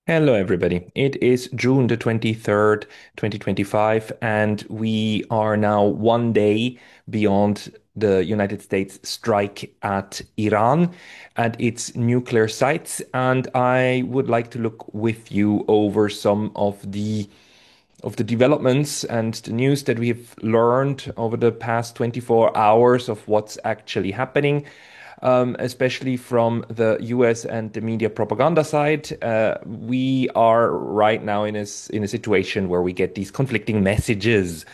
Hello, everybody. It is June the 23rd, 2025, and we are now one day beyond the United States strike at Iran and its nuclear sites. And I would like to look with you over some of the developments and the news that we have learned over the past 24 hours of what's actually happening, especially from the US and the media propaganda side. We are right now in a situation where we get these conflicting messages.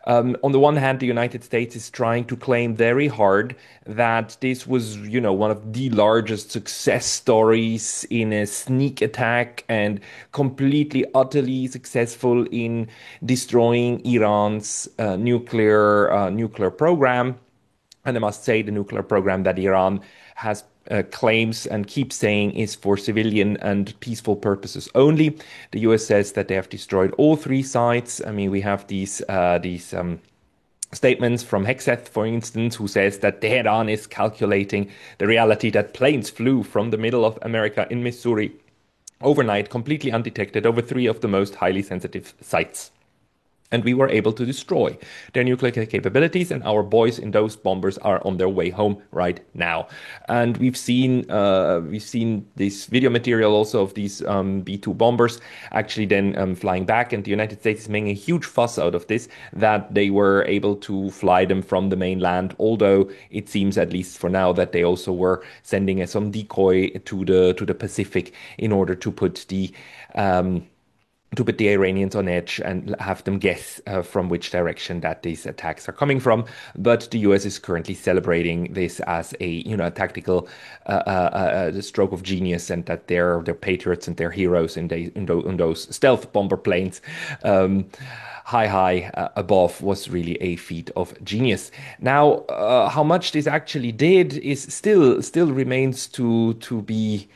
On the one hand, the United States is trying to claim very hard that this was, one of the largest success stories in a sneak attack and completely, utterly successful in destroying Iran's nuclear program. And I must say, the nuclear program that Iran has claims and keeps saying is for civilian and peaceful purposes only. The US says that they have destroyed all three sites. I mean, we have these statements from Hegseth, for instance, who says that Tehran is calculating the reality that planes flew from the middle of America in Missouri overnight, completely undetected, over three of the most highly sensitive sites. And we were able to destroy their nuclear capabilities, and our boys in those bombers are on their way home right now. And we've seen this video material also of these B-2 bombers actually then flying back, and the United States is making a huge fuss out of this that they were able to fly them from the mainland. Although it seems, at least for now, that they also were sending some decoy to the Pacific in order um, to put the Iranians on edge and have them guess from which direction that these attacks are coming from. But the US is currently celebrating this as a tactical stroke of genius, and that they're patriots and they're heroes in those stealth bomber planes. High above was really a feat of genius. Now, how much this actually did is still remains to be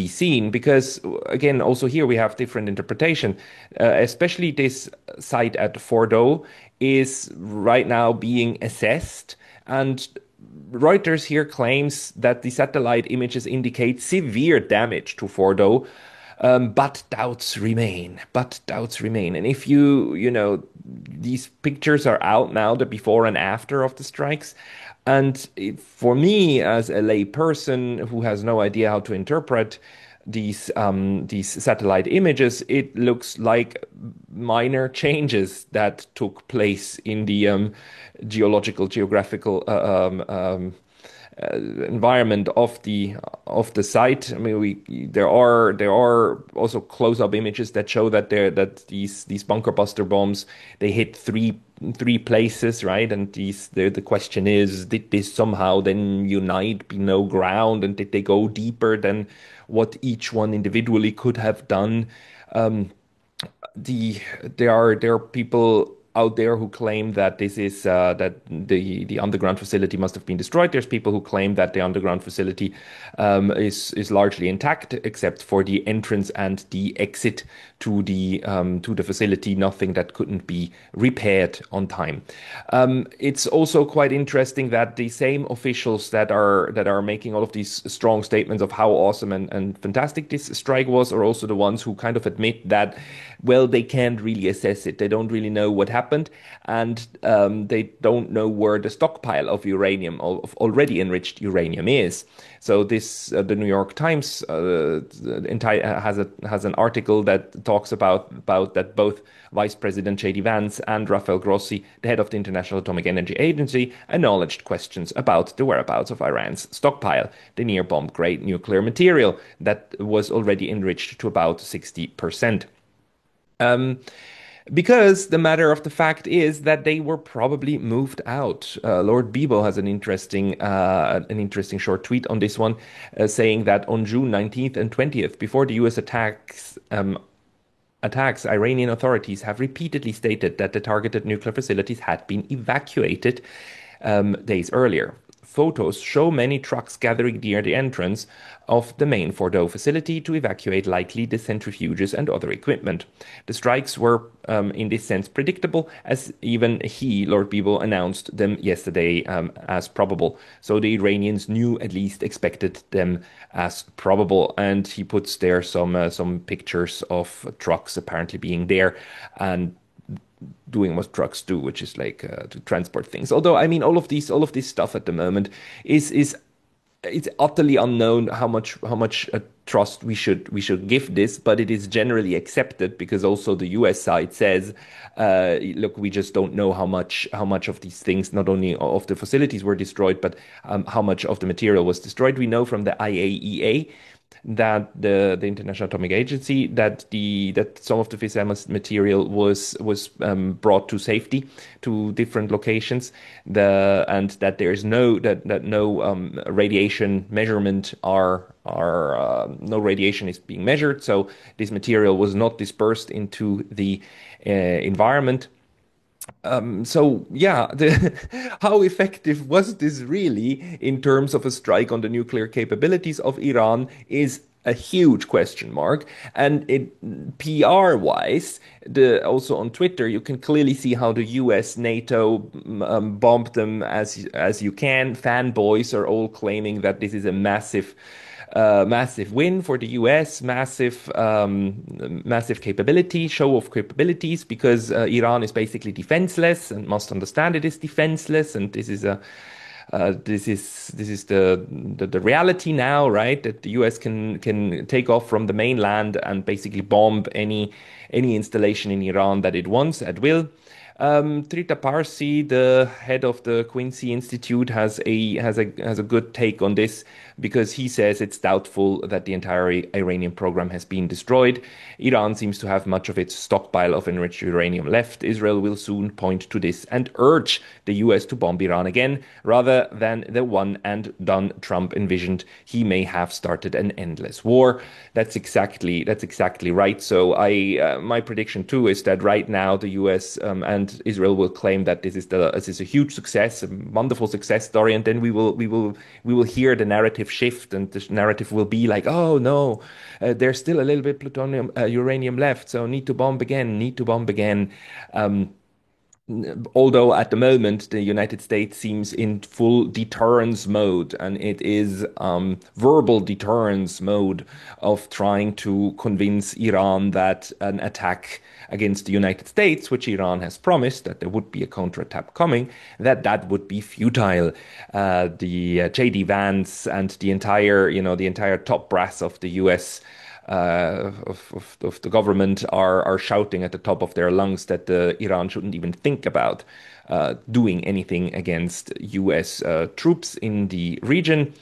seen, because again, also here we have different interpretation. Especially this site at Fordo is right now being assessed, and Reuters here claims that the satellite images indicate severe damage to Fordo. But doubts remain. But doubts remain. And if these pictures are out now, the before and after of the strikes. And for me, as a lay person who has no idea how to interpret these satellite images, it looks like minor changes that took place in the geographical environment of the site. I mean, there are also close-up images that show that these bunker buster bombs, they hit three places, right? And the question is, did this somehow then unite below ground, and did they go deeper than what each one individually could have done? Um, there are people out there who claim that this is that the underground facility must have been destroyed. There's people who claim that the underground facility is largely intact, except for the entrance and the exit to the facility. Nothing that couldn't be repaired on time. It's also quite interesting that the same officials that are making all of these strong statements of how awesome and fantastic this strike was are also the ones who kind of admit that, well, they can't really assess it. They don't really know what happened, and they don't know where the stockpile of uranium, of already enriched uranium, is. So the New York Times has an article that talks about that both Vice President J.D. Vance and Rafael Grossi, the head of the International Atomic Energy Agency, acknowledged questions about the whereabouts of Iran's stockpile, the near bomb grade nuclear material that was already enriched to about 60%. Um, because the matter of the fact is that they were probably moved out. Lord Bebo has an interesting short tweet on this one, saying that on June 19th and 20th, before the U.S. attacks, Iranian authorities have repeatedly stated that the targeted nuclear facilities had been evacuated days earlier. photos show many trucks gathering near the entrance of the main Fordow facility to evacuate likely the centrifuges and other equipment. The strikes were, in this sense, predictable, as even he, Lord Bibo, announced them yesterday as probable. So the Iranians knew, at least expected them as probable. And he puts there some pictures of trucks apparently being there and doing what trucks do, which is like to transport things. Although, I mean, all of this stuff at the moment is it's utterly unknown how much trust we should give this, but it is generally accepted because also the U.S. side says, look, we just don't know how much of these things, not only of the facilities were destroyed, but how much of the material was destroyed. We know from the IAEA that the International Atomic Agency that some of the fissile material was brought to safety to different locations, and that there is no radiation measurement are no radiation is being measured, so this material was not dispersed into the environment. So yeah, how effective was this really in terms of a strike on the nuclear capabilities of Iran is a huge question mark. And PR wise, also on Twitter, you can clearly see how the US, NATO bombed them as you can. Fanboys are all claiming that this is a massive win for the US, massive capability, show of capabilities, because Iran is basically defenseless and must understand it is defenseless, and this is the reality now, right? That the US can take off from the mainland and basically bomb any installation in Iran that it wants at will. Trita Parsi, the head of the Quincy Institute, has a good take on this because he says it's doubtful that the entire Iranian program has been destroyed. Iran seems to have much of its stockpile of enriched uranium left. Israel will soon point to this and urge the US to bomb Iran again, rather than the one and done Trump envisioned. He may have started an endless war. That's exactly right. So my prediction too is that right now the US and Israel will claim that this is a huge success, a wonderful success story, and then we will hear the narrative shift, and the narrative will be like, oh no, there's still a little bit uranium left, so need to bomb again, need to bomb again. Um, Although at the moment the United States seems in full deterrence mode, and it is verbal deterrence mode of trying to convince Iran that an attack against the United States, which Iran has promised that there would be a counterattack coming, that would be futile. The JD Vance and the entire top brass of the U.S. Of the government are shouting at the top of their lungs that Iran shouldn't even think about doing anything against U.S. Troops in the region.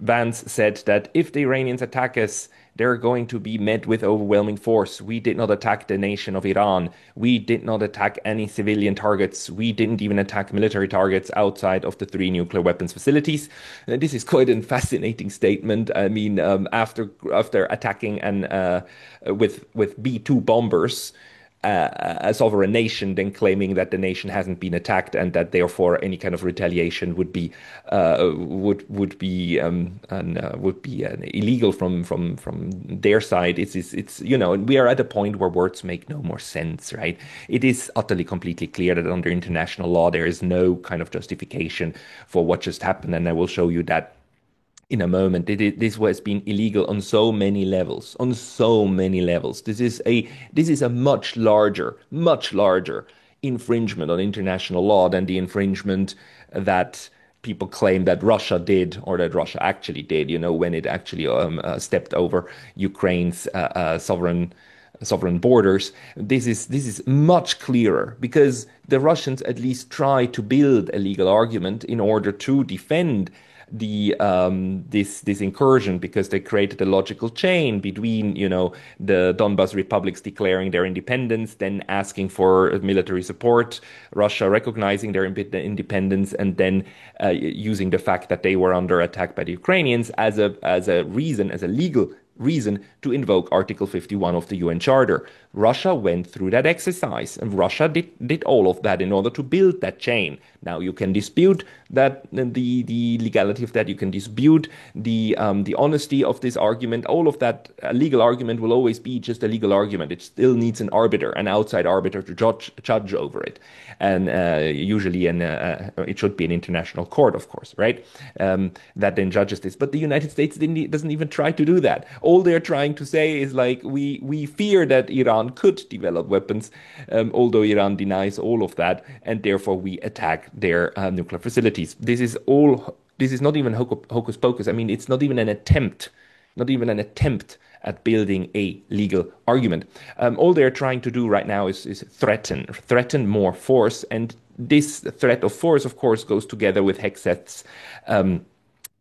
Vance said that if the Iranians attack us, they're going to be met with overwhelming force. We did not attack the nation of Iran. We did not attack any civilian targets. We didn't even attack military targets outside of the three nuclear weapons facilities. This is quite a fascinating statement. I mean, after attacking with B-2 bombers, a sovereign nation, then claiming that the nation hasn't been attacked and that therefore any kind of retaliation would be illegal from their side. It's we are at a point where words make no more sense, right? It is utterly completely clear that under international law there is no kind of justification for what just happened, and I will show you that in a moment. This has been illegal on so many levels, on so many levels. This is a much larger infringement on international law than the infringement that people claim that Russia did, or that Russia actually did, when it actually stepped over Ukraine's sovereign borders. This is much clearer because the Russians at least try to build a legal argument in order to defend this incursion, because they created a logical chain between the Donbas republics declaring their independence, then asking for military support, Russia recognizing their independence, and then using the fact that they were under attack by the Ukrainians as a reason, as a legal reason to invoke Article 51 of the UN Charter. Russia went through that exercise, and Russia did all of that in order to build that chain. Now you can dispute that the legality of that. You can dispute the honesty of this argument. All of that legal argument will always be just a legal argument. It still needs an arbiter, an outside arbiter to judge over it, and usually it should be an international court, of course, right? That then judges this. But the United States doesn't even try to do that. All they're trying to say is like we fear that Iran could develop weapons, although Iran denies all of that, and therefore we attack their nuclear facilities. This is all. This is not even hocus pocus. I mean, it's not even an attempt, not even an attempt at building a legal argument. All they're trying to do right now is threaten more force, and this threat of force, of course, goes together with Hegseth's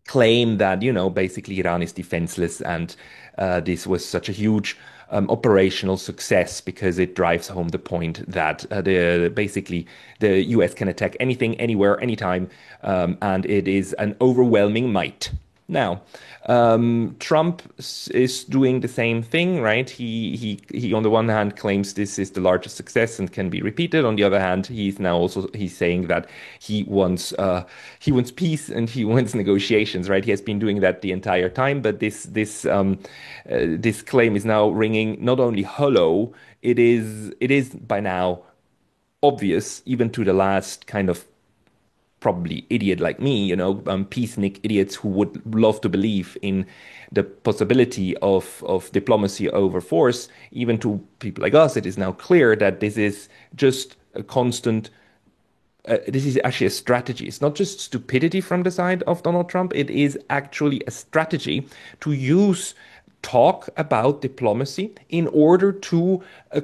claim that, basically Iran is defenseless, and this was such a huge operational success because it drives home the point that basically the US can attack anything, anywhere, anytime, and it is an overwhelming might. Now, Trump is doing the same thing, right? He on the one hand claims this is the largest success and can be repeated. On the other hand, he's saying that he wants peace and he wants negotiations, right? He has been doing that the entire time, but this claim is now ringing not only hollow, it is by now obvious, even to the last kind of probably idiot like me, peacenik idiots who would love to believe in the possibility of diplomacy over force. Even to people like us, it is now clear that this is just a constant. This is actually a strategy. It's not just stupidity from the side of Donald Trump. It is actually a strategy to use talk about diplomacy in order to uh,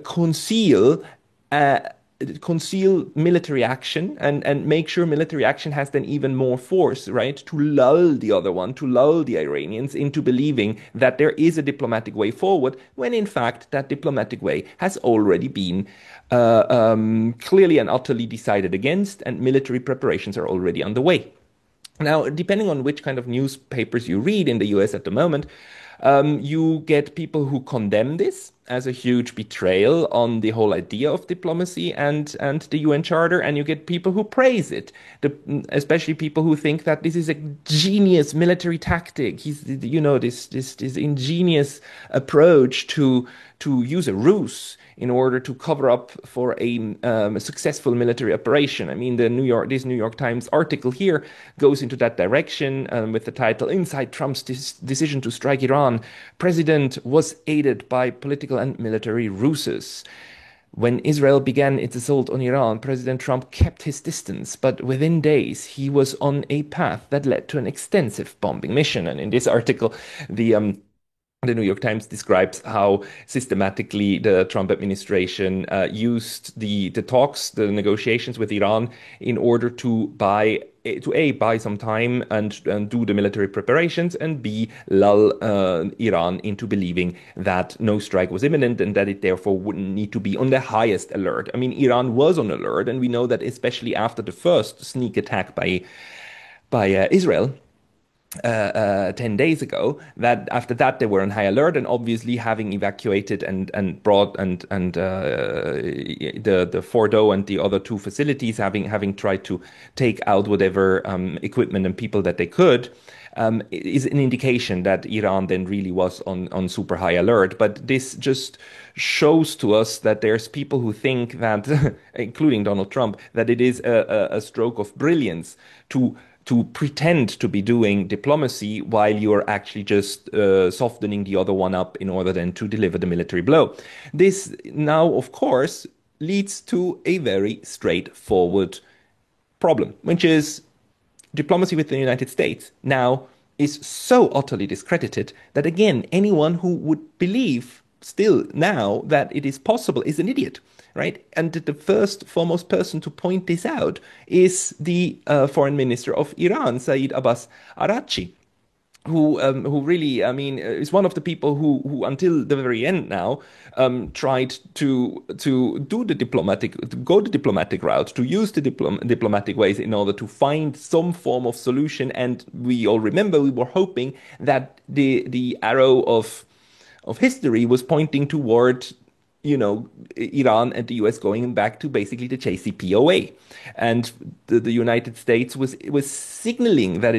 conceal military action and make sure military action has then even more force, right? To lull the other one, to lull the Iranians into believing that there is a diplomatic way forward, when in fact that diplomatic way has already been clearly and utterly decided against, and military preparations are already underway. Now, depending on which kind of newspapers you read in the US at the moment, you get people who condemn this as a huge betrayal on the whole idea of diplomacy and the UN Charter, and you get people who praise it, especially people who think that this is a genius military tactic. This ingenious approach to use a ruse in order to cover up for a successful military operation. I mean, this New York Times article here goes into that direction with the title "Inside Trump's Decision to Strike Iran: President was aided by political and military ruses." When Israel began its assault on Iran, President Trump kept his distance, but within days he was on a path that led to an extensive bombing mission. And in this article, the New York Times describes how systematically the Trump administration used the talks, the negotiations with Iran in order to buy some time and do the military preparations, and B, lull Iran into believing that no strike was imminent and that it therefore wouldn't need to be on the highest alert. I mean, Iran was on alert, and we know that especially after the first sneak attack by Israel 10 days ago, that after that they were on high alert, and obviously having evacuated and brought and the Fordo and the other two facilities, having tried to take out whatever equipment and people that they could, is an indication that Iran then really was on super high alert. But this just shows to us that there's people who think that, including Donald Trump, that it is a stroke of brilliance to pretend to be doing diplomacy while you're actually just softening the other one up in order then to deliver the military blow. This now, of course, leads to a very straightforward problem, which is diplomacy with the United States now is so utterly discredited that, again, anyone who would believe still now that it is possible is an idiot, right? And the first foremost person to point this out is the foreign minister of Iran, Saeed Abbas Araghchi, who really, I mean, is one of the people who until the very end now tried to go the diplomatic route, to use the diplomatic ways in order to find some form of solution. And we all remember we were hoping that the arrow of of history was pointing toward, Iran and the US going back to basically the JCPOA, and the United States was signaling that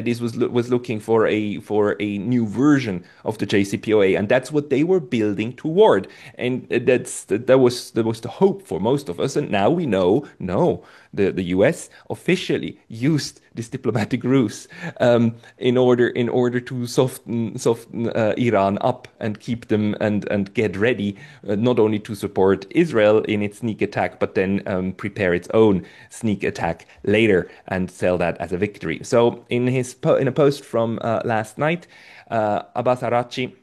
was looking for a new version of the JCPOA, and that's what they were building toward, and that was the hope for most of us, and now we know no. The US officially used this diplomatic ruse in order to soften Iran up and keep them and get ready, not only to support Israel in its sneak attack, but then prepare its own sneak attack later and sell that as a victory. So in a post from last night, Abbas Araghchi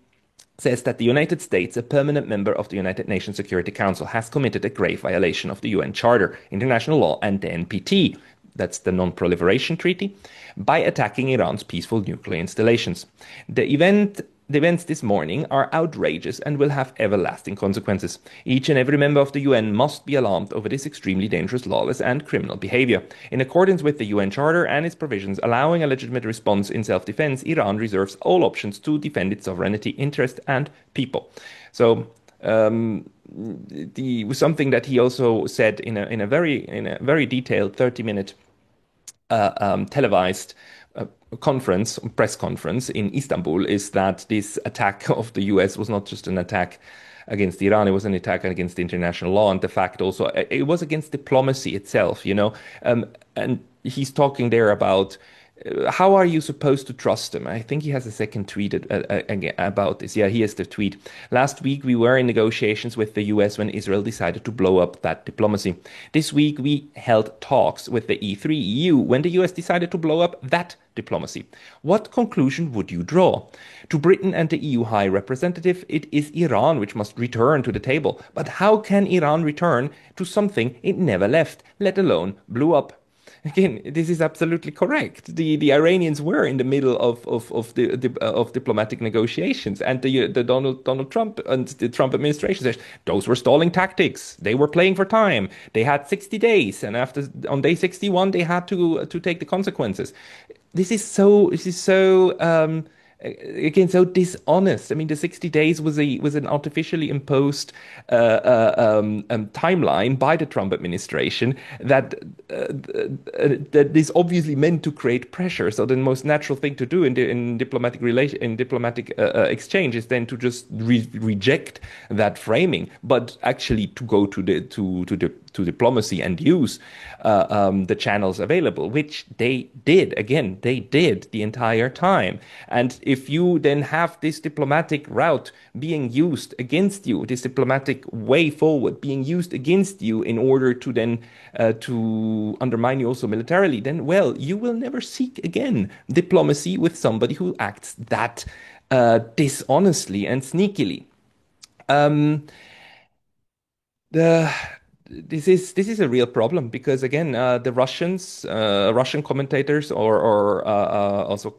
says that the United States, a permanent member of the United Nations Security Council, has committed a grave violation of the UN Charter, international law, and the NPT, that's the Non-Proliferation Treaty, by attacking Iran's peaceful nuclear installations. The events this morning are outrageous and will have everlasting consequences. Each and every member of the UN must be alarmed over this extremely dangerous, lawless, and criminal behavior. In accordance with the UN Charter and its provisions allowing a legitimate response in self-defense, Iran reserves all options to defend its sovereignty, interest, and people. So, something that he also said in a very detailed 30-minute televised press conference in Istanbul, is that this attack of the US was not just an attack against Iran, it was an attack against international law, and the fact also it was against diplomacy itself. And he's talking there about how are you supposed to trust them? I think he has a second tweet about this. Yeah, here's the tweet. Last week, we were in negotiations with the US when Israel decided to blow up that diplomacy. This week, we held talks with the E3 EU when the US decided to blow up that diplomacy. What conclusion would you draw? To Britain and the EU High Representative, it is Iran which must return to the table. But how can Iran return to something it never left, let alone blew up? Again, this is absolutely correct. The Iranians were in the middle of diplomatic negotiations, and the Donald Trump and the Trump administration says those were stalling tactics. They were playing for time. They had 60 days, and on day 61 they had to take the consequences. This is so again so dishonest. I mean, the 60 days was an artificially imposed timeline by the Trump administration that is obviously meant to create pressure. So the most natural thing to do in diplomatic exchange is then to just reject that framing, but actually to go to diplomacy and use the channels available, which they did. Again, they did the entire time. And if you then have this diplomatic route being used against you, this diplomatic way forward being used against you in order to then to undermine you also militarily, then, well, you will never seek again diplomacy with somebody who acts that dishonestly and sneakily. The this is a real problem because again, the Russian commentators or also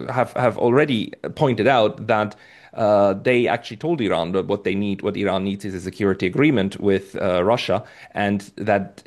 have already pointed out that they actually told Iran that what Iran needs is a security agreement with Russia, and that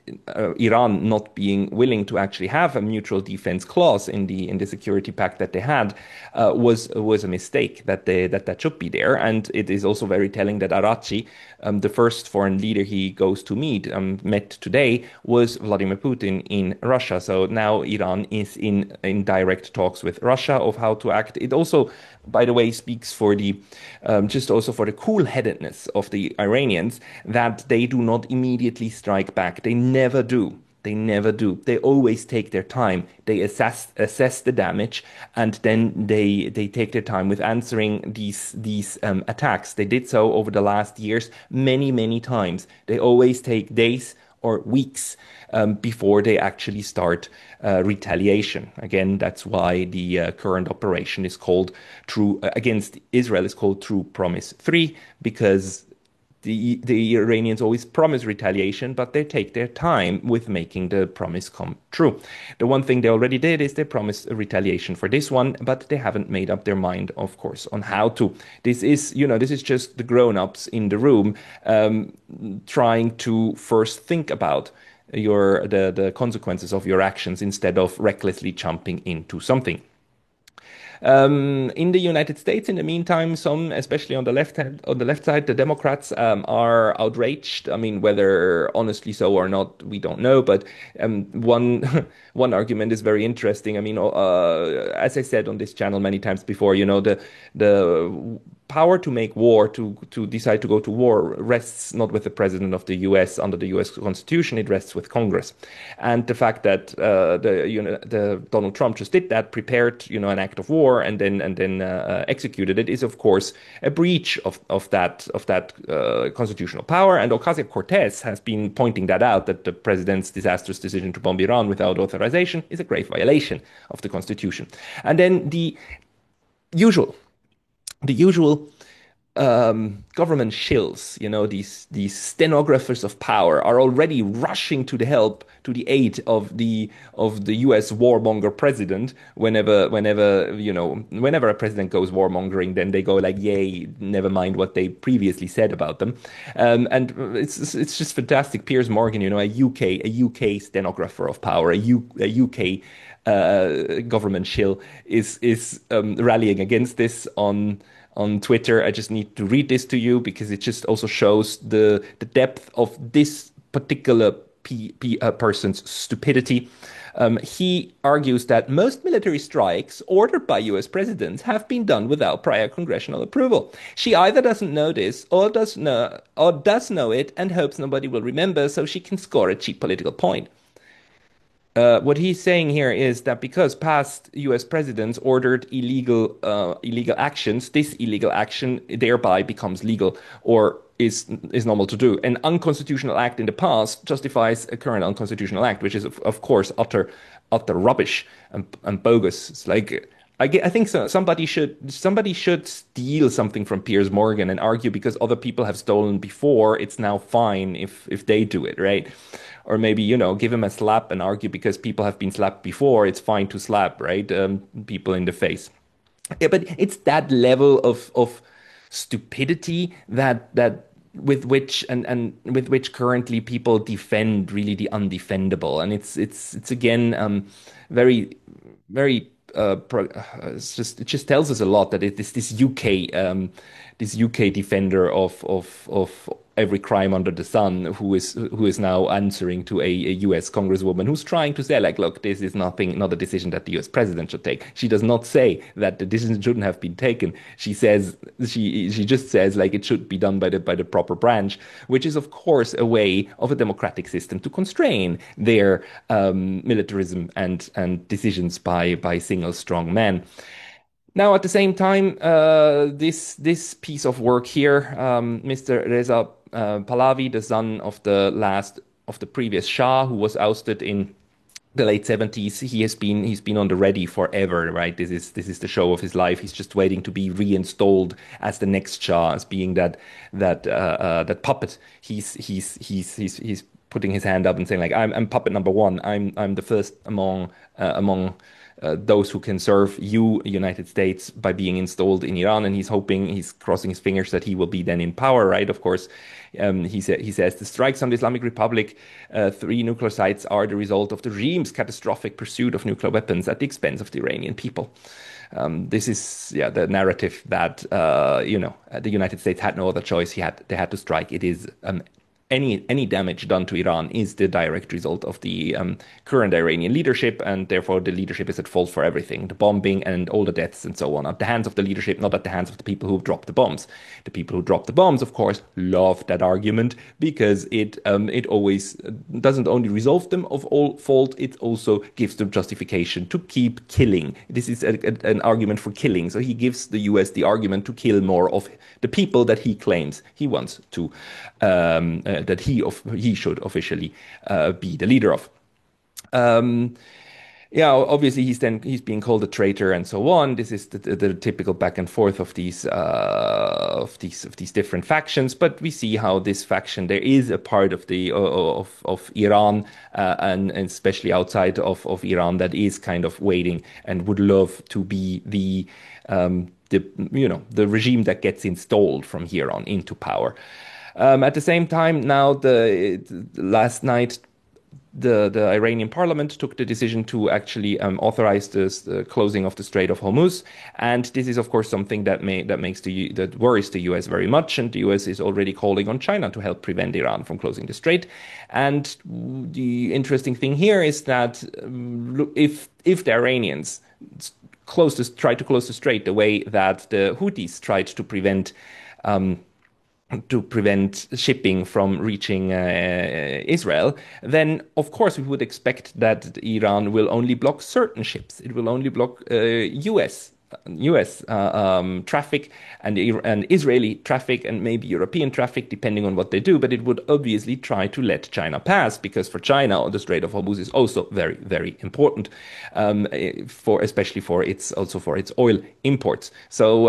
Iran not being willing to actually have a mutual defense clause in the security pact that they had was a mistake that should be there. And it is also very telling that Araghchi, the first foreign leader he goes to met today, was Vladimir Putin in Russia. So now Iran is in direct talks with Russia of how to act. It also, by the way, speaks for the just also for the cool-headedness of the Iranians, that they do not immediately strike back. They never do. They never do. They always take their time. They assess the damage, and then they take their time with answering these attacks. They did so over the last years many times. They always take days or weeks before they actually start retaliation. Again, that's why the current operation is called against Israel is called True Promise 3, because the Iranians always promise retaliation, but they take their time with making the promise come true. The one thing they already did is they promised a retaliation for this one, but they haven't made up their mind, of course, on how to. This is just the grown-ups in the room trying to first think about the consequences of your actions instead of recklessly jumping into something. In the United States, in the meantime, some, especially on the left side, the Democrats are outraged. I mean, whether honestly so or not, we don't know. But one one argument is very interesting. I mean, as I said on this channel many times before, the power to make war, to decide to go to war, rests not with the president of the U.S. under the U.S. Constitution. It rests with Congress, and the fact that the Donald Trump just did that, prepared an act of war, and then executed it, is of course a breach of that constitutional power. And Ocasio-Cortez has been pointing that out, that the president's disastrous decision to bomb Iran without authorization is a grave violation of the Constitution. And then usual the usual government shills, these stenographers of power, are already rushing to the aid of the U.S. warmonger president. Whenever a president goes warmongering, then they go like, "Yay!" Never mind what they previously said about them, and it's just fantastic. Piers Morgan, a UK stenographer of power, a UK government shill, is rallying against this on Twitter. I just need to read this to you because it just also shows the depth of this particular person's stupidity. He argues that most military strikes ordered by US presidents have been done without prior congressional approval. She either doesn't know this or does know it and hopes nobody will remember so she can score a cheap political point. What he's saying here is that because past U.S. presidents ordered illegal actions, this illegal action thereby becomes legal, or is normal to do. An unconstitutional act in the past justifies a current unconstitutional act, which is of course utter rubbish and bogus. It's like, I think so. Somebody should steal something from Piers Morgan and argue because other people have stolen before, it's now fine if they do it, right? Or maybe, give him a slap and argue because people have been slapped before, it's fine to slap, right? People in the face. Yeah, but it's that level of stupidity that with which currently people defend really the undefendable. And it's again very very it just tells us a lot that it is this UK defender of every crime under the sun who is now answering to a US congresswoman who's trying to say, like, look, this is not a decision that the US president should take. She does not say that the decision shouldn't have been taken. She just says, like, it should be done by the proper branch, which is of course a way of a democratic system to constrain their militarism and decisions by single strong men. Now, at the same time, this piece of work here, Mr. Reza Pahlavi, the son of the previous Shah, who was ousted in the late 70s, he's been on the ready forever, right? This is the show of his life. He's just waiting to be reinstalled as the next Shah, as being that puppet. He's putting his hand up and saying, like, I'm puppet number one. I'm the first among those who can serve you, United States, by being installed in Iran. And he's crossing his fingers that he will be then in power, right? Of course, he says the strikes on the Islamic Republic, three nuclear sites, are the result of the regime's catastrophic pursuit of nuclear weapons at the expense of the Iranian people. This is, the narrative that the United States had no other choice. They had to strike. It is any damage done to Iran is the direct result of the current Iranian leadership, and therefore the leadership is at fault for everything. The bombing and all the deaths and so on, at the hands of the leadership, not at the hands of the people who dropped the bombs. The people who dropped the bombs, of course, love that argument because it always doesn't only resolve them of all fault, it also gives them justification to keep killing. This is an argument for killing. So he gives the US the argument to kill more of the people that he claims he wants to that he should officially be the leader of. Obviously he's being called a traitor and so on. This is the typical back and forth of these different factions. But we see how this faction, there is a part of the of Iran and especially outside of Iran, that is kind of waiting and would love to be the regime that gets installed from here on into power. At the same time, now last night, the Iranian parliament took the decision to actually authorize the closing of the Strait of Hormuz, and this is of course something that worries the U.S. very much, and the U.S. is already calling on China to help prevent Iran from closing the strait. And the interesting thing here is that if the Iranians try to close the strait the way that the Houthis tried um, to prevent shipping from reaching Israel, then of course we would expect that Iran will only block certain ships. It will only block US traffic and Israeli traffic and maybe European traffic, depending on what they do. But it would obviously try to let China pass, because for China, the Strait of Hormuz is also very, very important, especially for its oil imports. So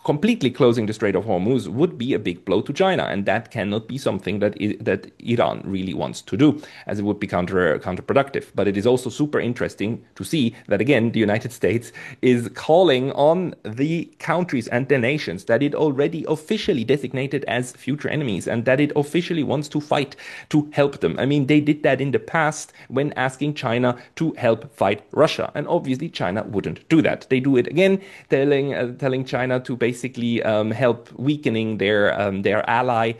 completely closing the Strait of Hormuz would be a big blow to China, and that cannot be something that Iran really wants to do, as it would be counterproductive. But it is also super interesting to see that again the United States is calling on the countries and the nations that it already officially designated as future enemies, and that it officially wants to fight to help them. I mean, they did that in the past when asking China to help fight Russia, and obviously China wouldn't do that. They do it again, telling China to basically help weakening their ally.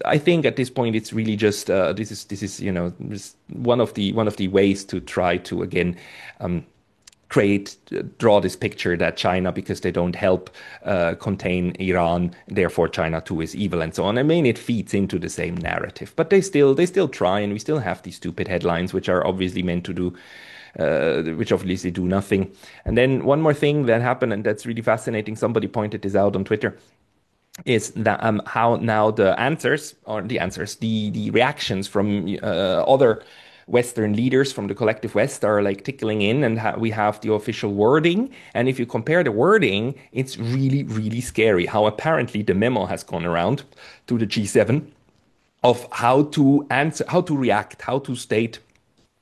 I think at this point it's really just this is just one of the ways to try to again draw this picture that China, because they don't help contain Iran, therefore China too is evil and so on. I mean, it feeds into the same narrative, but they still try, and we still have these stupid headlines, which are obviously meant to do. Which obviously do nothing. And then one more thing that happened, and that's really fascinating. Somebody pointed this out on Twitter, is that how now the reactions from other Western leaders from the collective West are like tickling in, and we have the official wording. And if you compare the wording, it's really, really scary how apparently the memo has gone around to the G7 of how to answer, how to react, how to state,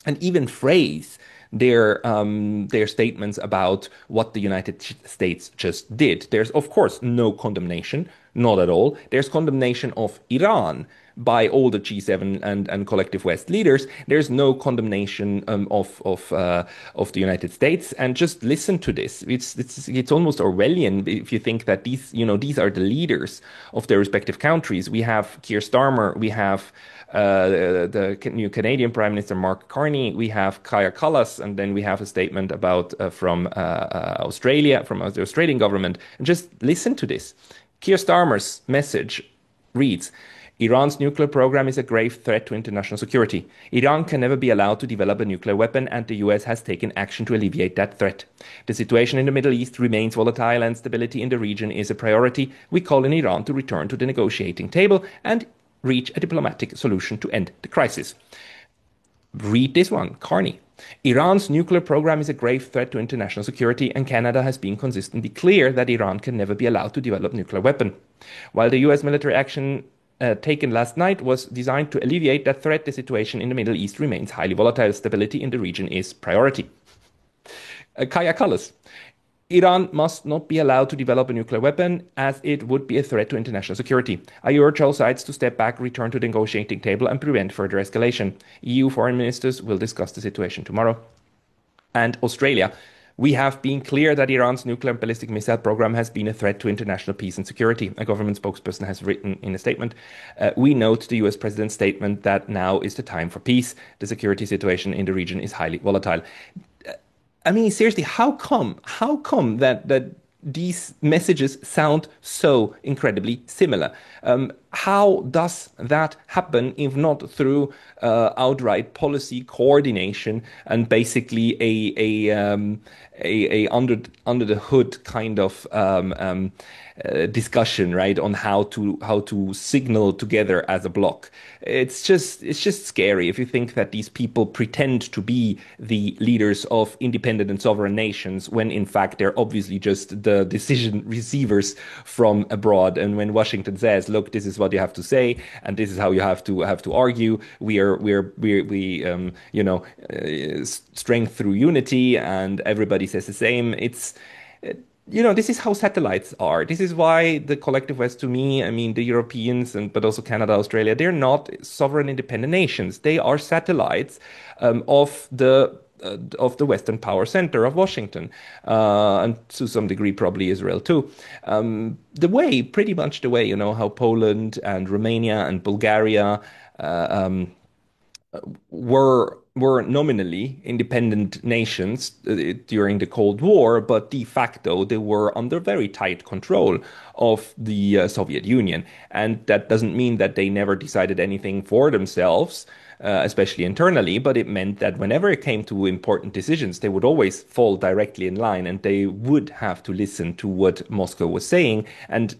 and even phrase their statements about what the United States just did. There's of course no condemnation, not at all. There's condemnation of Iran by all the G7 and collective West leaders. There's no condemnation of the United States. And just listen to this. It's almost Orwellian if you think that these are the leaders of their respective countries. We have Keir Starmer, we have the new Canadian Prime Minister Mark Carney, we have Kaja Kallas, and then we have a statement from Australia, from the Australian government. And just listen to this. Keir Starmer's message reads: Iran's nuclear program is a grave threat to international security. Iran can never be allowed to develop a nuclear weapon, and the US has taken action to alleviate that threat. The situation in the Middle East remains volatile, and stability in the region is a priority. We call on Iran to return to the negotiating table and reach a diplomatic solution to end the crisis. Read this one, Carney. Iran's nuclear program is a grave threat to international security, and Canada has been consistently clear that Iran can never be allowed to develop a nuclear weapon. While the US military action taken last night was designed to alleviate that threat, the situation in the Middle East remains highly volatile. Stability in the region is priority. Kaja Kallas. Iran must not be allowed to develop a nuclear weapon, as it would be a threat to international security. I urge all sides to step back, return to the negotiating table, and prevent further escalation. EU foreign ministers will discuss the situation tomorrow. And Australia. We have been clear that Iran's nuclear and ballistic missile program has been a threat to international peace and security, a government spokesperson has written in a statement. We note the US president's statement that now is the time for peace. The security situation in the region is highly volatile. I mean, seriously, how come that these messages sound so incredibly similar? How does that happen if not through outright policy coordination and basically a under the hood kind of discussion, right, on how to signal together as a bloc? It's just scary if you think that these people pretend to be the leaders of independent and sovereign nations when in fact they're obviously just the decision receivers from abroad. And when Washington says, "Look, this is what you have to say, and this is how you have to argue. We strength through unity," and everybody says the same. this is how satellites are. This is why the collective West, to me, I mean, the Europeans and but also Canada, Australia, they're not sovereign independent nations. They are satellites of the Western power center of Washington, and to some degree probably Israel too. Pretty much the way, how Poland and Romania and Bulgaria were nominally independent nations during the Cold War, but de facto they were under very tight control of the Soviet Union. And that doesn't mean that they never decided anything for themselves, especially internally, but it meant that whenever it came to important decisions, they would always fall directly in line, and they would have to listen to what Moscow was saying and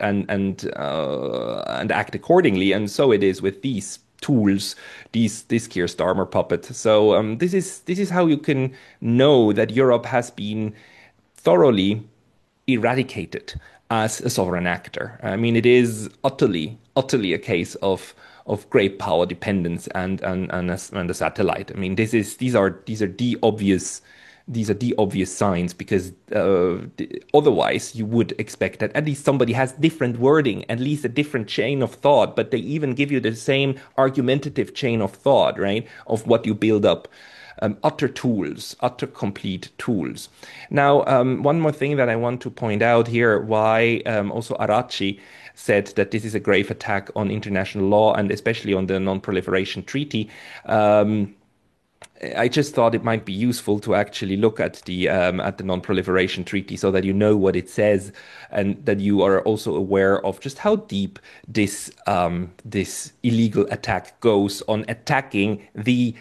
act accordingly. And so it is with these tools, this Keir Starmer puppet. So this is how you can know that Europe has been thoroughly eradicated as a sovereign actor. I mean, it is utterly a case of great power dependence and a satellite. I mean, these are the obvious signs because otherwise you would expect that at least somebody has different wording, at least a different chain of thought, but they even give you the same argumentative chain of thought, right, of what you build up. Utter complete tools. Now, one more thing that I want to point out here, why also Arachi said that this is a grave attack on international law and especially on the Non-Proliferation Treaty. I just thought it might be useful to actually look at the Non-Proliferation Treaty so that you know what it says and that you are also aware of just how deep this illegal attack goes on attacking the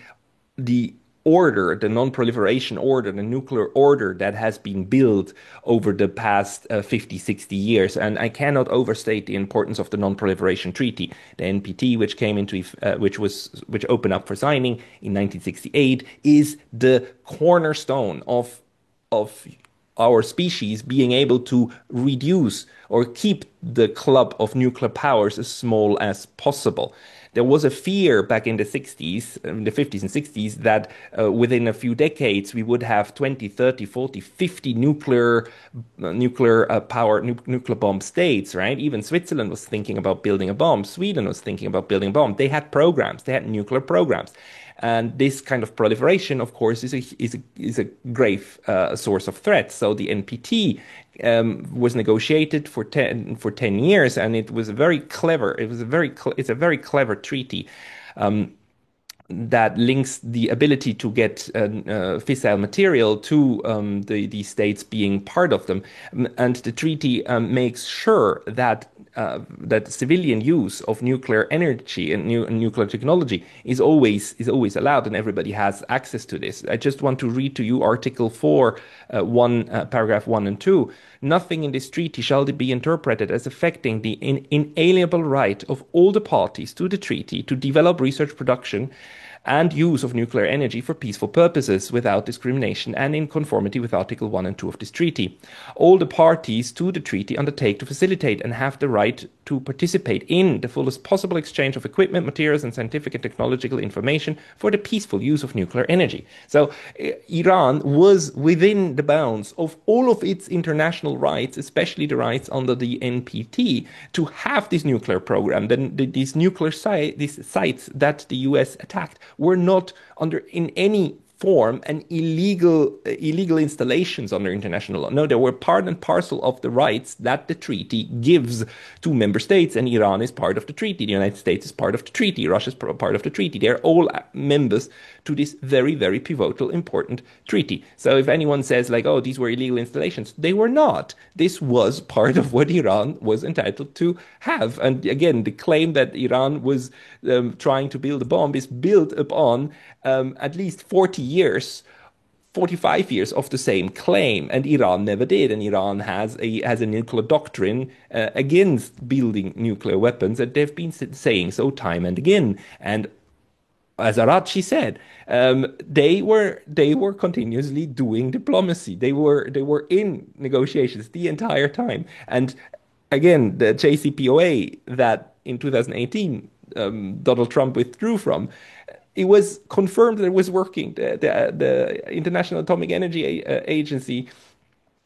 order, the non-proliferation order, the nuclear order that has been built over the past 50, 60 years. And I cannot overstate the importance of the Non-Proliferation Treaty, the NPT, which opened up for signing in 1968, is the cornerstone of our species being able to reduce or keep the club of nuclear powers as small as possible. There was a fear back in the 60s, in the 50s and 60s, that within a few decades we would have 20, 30, 40, 50 nuclear bomb states, right? Even Switzerland was thinking about building a bomb. Sweden was thinking about building a bomb. They had programs, they had nuclear programs. And this kind of proliferation, of course, is a grave source of threat. So the NPT was negotiated for 10 years, and it was a very clever. It's a very clever treaty. That links the ability to get fissile material to the states being part of them, and the treaty makes sure that civilian use of nuclear energy and nuclear technology is always allowed, and everybody has access to this. I just want to read to you Article 4, paragraph 1 and 2. Nothing in this treaty shall be interpreted as affecting the inalienable right of all the parties to the treaty to develop research, production, and use of nuclear energy for peaceful purposes without discrimination and in conformity with Article 1 and 2 of this treaty. All the parties to the treaty undertake to facilitate and have the right to participate in the fullest possible exchange of equipment, materials, and scientific and technological information for the peaceful use of nuclear energy. So Iran was within the bounds of all of its international rights, especially the rights under the NPT, to have this nuclear program. Then these these sites that the US attacked were not in any form and illegal installations under international law. No, they were part and parcel of the rights that the treaty gives to member states, and Iran is part of the treaty. The United States is part of the treaty. Russia is part of the treaty. They're all members to this very, very pivotal, important treaty. So if anyone says like, oh, these were illegal installations, they were not. This was part of what Iran was entitled to have. And again, the claim that Iran was trying to build a bomb is built upon at least 40 years, 45 years of the same claim, and Iran never did. And Iran has a nuclear doctrine against building nuclear weapons, and they've been saying so time and again. And as Arachi said, they were continuously doing diplomacy. They were in negotiations the entire time. And again, the JCPOA that in 2018 Donald Trump withdrew from, it was confirmed that it was working. The International Atomic Energy Agency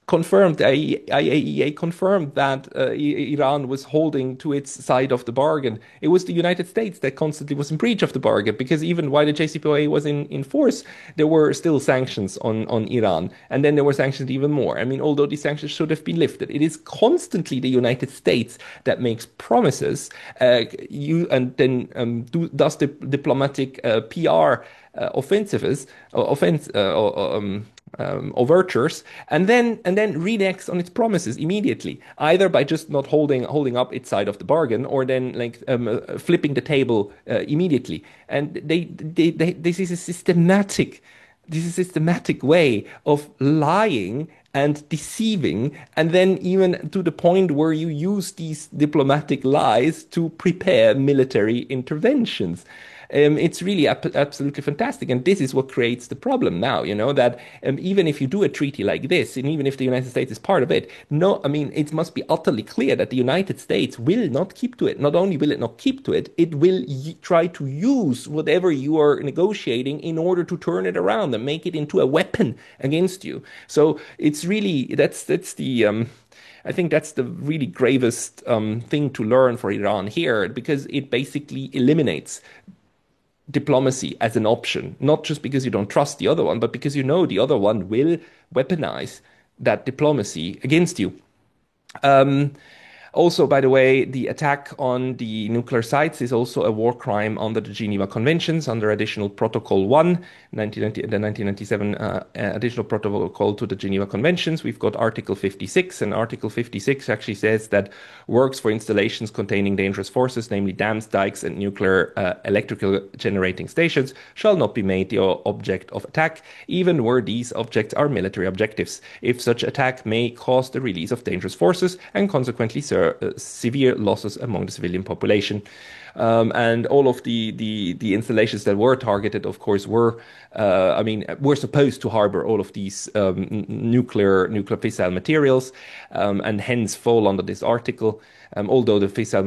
confirmed, the IAEA confirmed that Iran was holding to its side of the bargain. It was the United States that constantly was in breach of the bargain because even while the JCPOA was in force, there were still sanctions on Iran. And then there were sanctions even more. I mean, although these sanctions should have been lifted, it is constantly the United States that makes promises and then does the diplomatic PR overtures, and then reneges on its promises immediately, either by just not holding up its side of the bargain, or then like flipping the table immediately. And this is a systematic way of lying and deceiving, and then even to the point where you use these diplomatic lies to prepare military interventions. It's really absolutely fantastic. And this is what creates the problem now, that even if you do a treaty like this, and even if the United States is part of it, no, I mean, it must be utterly clear that the United States will not keep to it. Not only will it not keep to it, it will try to use whatever you are negotiating in order to turn it around and make it into a weapon against you. So it's really, that's the, I think that's the really gravest thing to learn for Iran here, because it basically eliminates diplomacy as an option, not just because you don't trust the other one, but because you know the other one will weaponize that diplomacy against you. Um, Also, by the way, the attack on the nuclear sites is also a war crime under the Geneva Conventions, under Additional Protocol 1, 1990, the 1997 Additional Protocol to the Geneva Conventions. We've got Article 56, and Article 56 actually says that works for installations containing dangerous forces, namely dams, dikes, and nuclear electrical generating stations, shall not be made the object of attack, even where these objects are military objectives, if such attack may cause the release of dangerous forces and consequently severe losses among the civilian population. And all of the installations that were targeted, of course, were supposed to harbor all of these nuclear fissile materials, and hence fall under this article. Although the fissile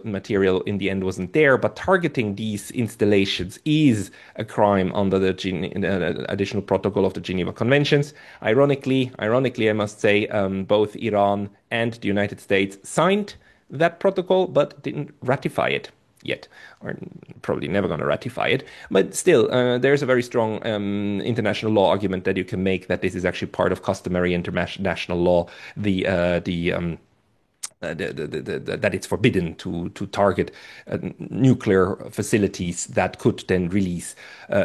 material in the end wasn't there, but targeting these installations is a crime under the additional protocol of the Geneva Conventions. Ironically, I must say, both Iran and the United States signed that protocol, but didn't ratify it yet, or probably never going to ratify it. But still, there's a very strong international law argument that you can make that this is actually part of customary international law. That it's forbidden to target nuclear facilities that could then release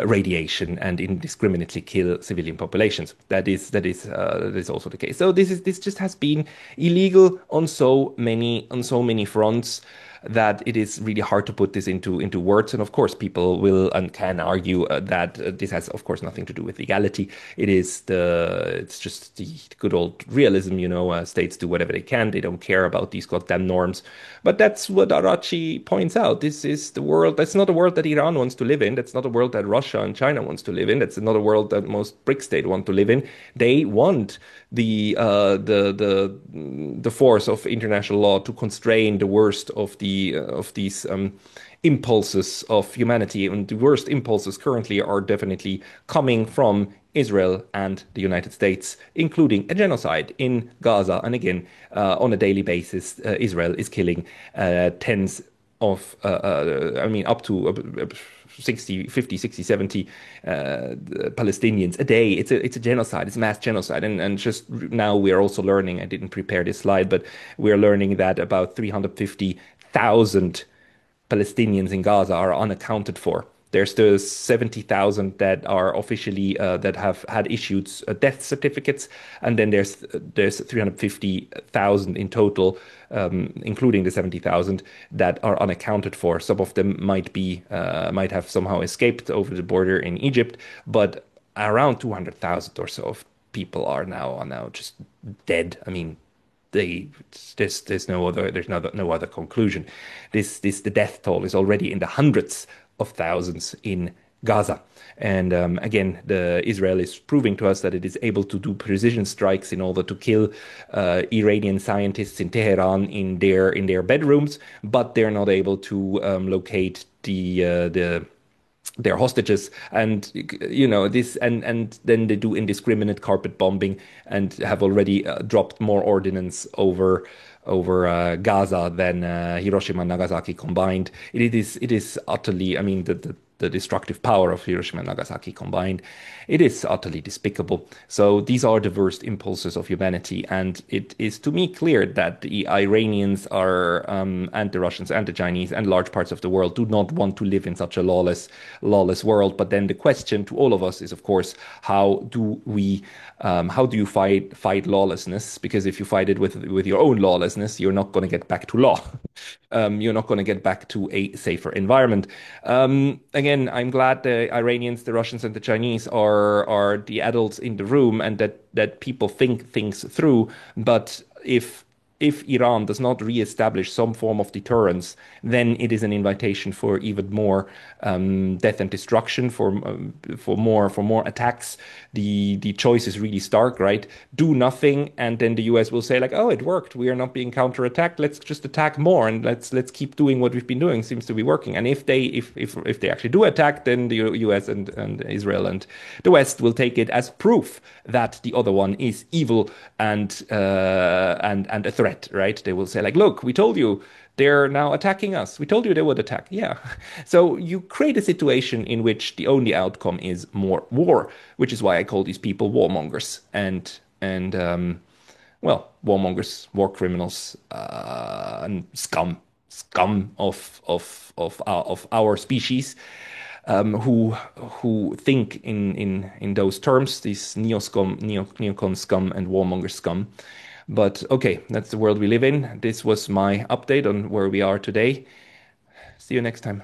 radiation and indiscriminately kill civilian populations. That is also the case. So this just has been illegal on so many fronts, that it is really hard to put this into words. And of course, people will and can argue that this has, of course, nothing to do with legality. It's just the good old realism, states do whatever they can. They don't care about these goddamn norms. But that's what Arachi points out. This is the world. That's not a world that Iran wants to live in. That's not a world that Russia and China wants to live in. That's not a world that most BRICS states want to live in. They want the force of international law to constrain the worst of these impulses of humanity, and the worst impulses currently are definitely coming from Israel and the United States, including a genocide in Gaza. And again, on a daily basis, Israel is killing tens of, up to 60, 50, 60, 70 Palestinians a day. It's a genocide. It's a mass genocide. And just now we are also learning, I didn't prepare this slide, but we're learning that about 350,000 Palestinians in Gaza are unaccounted for. There's the 70,000 that are officially that have had issued death certificates, and then there's 350,000 in total, including the 70,000 that are unaccounted for. Some of them might have somehow escaped over the border in Egypt, but around 200,000 or so of people are now just dead. I mean, there's no other conclusion. The death toll is already in the hundreds of thousands in Gaza. And again, Israel is proving to us that it is able to do precision strikes in order to kill Iranian scientists in Tehran in their bedrooms, but they're not able to locate they're hostages, and this, and then they do indiscriminate carpet bombing and have already dropped more ordnance over Gaza than Hiroshima and Nagasaki combined. It is utterly, I mean, the destructive power of Hiroshima and Nagasaki combined. It is utterly despicable. So these are the worst impulses of humanity, and it is to me clear that the Iranians are, and the Russians and the Chinese and large parts of the world do not want to live in such a lawless world. But then the question to all of us is, of course, how do you fight lawlessness? Because if you fight it with your own lawlessness, you're not going to get back to law. You're not going to get back to a safer environment. Again, I'm glad the Iranians, the Russians, and the Chinese are the adults in the room, and that people think things through. But if Iran does not reestablish some form of deterrence, then it is an invitation for even more death and destruction, for more attacks. The choice is really stark, right? Do nothing, and then the US will say like, "Oh, it worked. We are not being counterattacked. Let's just attack more, and let's keep doing what we've been doing. Seems to be working." And if they actually do attack, then the US and Israel and the West will take it as proof that the other one is evil and a threat, right? They will say like, "Look, we told you they're now attacking us. We told you they would attack." Yeah. So you create a situation in which the only outcome is more war, which is why I call these people warmongers and well, warmongers, war criminals, and scum of our species, who think in those terms, these neocon scum and warmonger scum. But okay, that's the world we live in. This was my update on where we are today. See you next time.